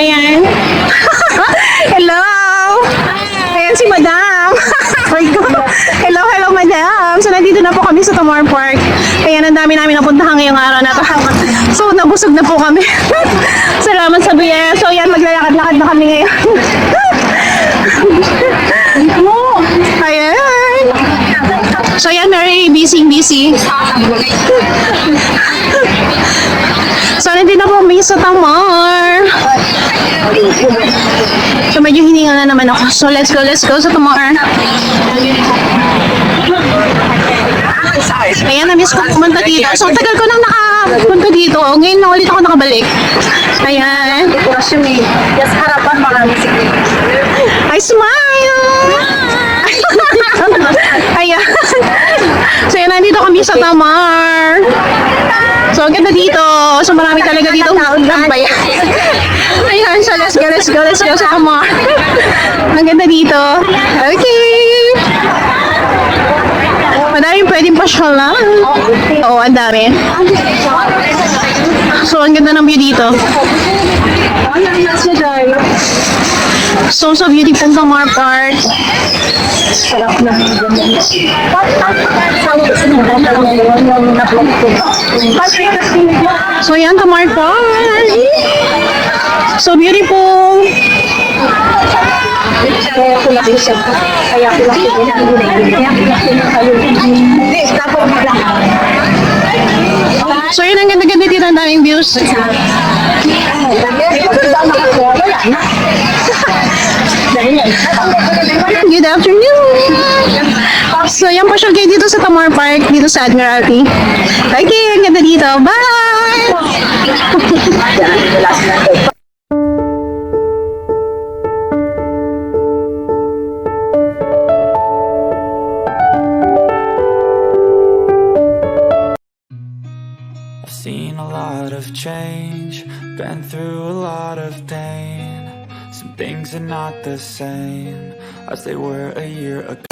Ayan. Hello! Ayan si Madam. Hello, hello Madam. So nandito na po kami sa Tamar Park. Ayan, ang dami namin napuntahan ngayong araw na to. So nabusog na po kami. Salamat sa biyaya. So ayan, maglalakad-lakad na kami ngayon. Ayan. So ayan, very busy. So nandito na po kami sa Tamar. So medyo hiningal na naman ako. So let's go sa Tamar. Ayan, na-miss ko pumunta dito. So tagal ko nang nakapunta dito. Ngayon lang ulit ako nakabalik. Ayan. Yes, harapan marami sige. I smile! Ayan. So yan, nandito kami sa Tamar. So ang ganda dito. So marami talaga dito gambay. Ayan, so let's go sa Tamar. Ang ganda dito. Okay. Madaming pwedeng pasyalan. Oo, ang dami. So ang ganda ng view dito. So beautiful Tamar Park. So yan, Tamar Park. So beautiful. So yun, ang ganda-ganda dito, ang daming views. Good afternoon! So yan po siya kayo dito sa Tamar Park, dito sa Admiralty. Okay, ang ganda dito. Bye! I've seen a lot of change, been through a lot of pain. Some things are not the same as they were a year ago.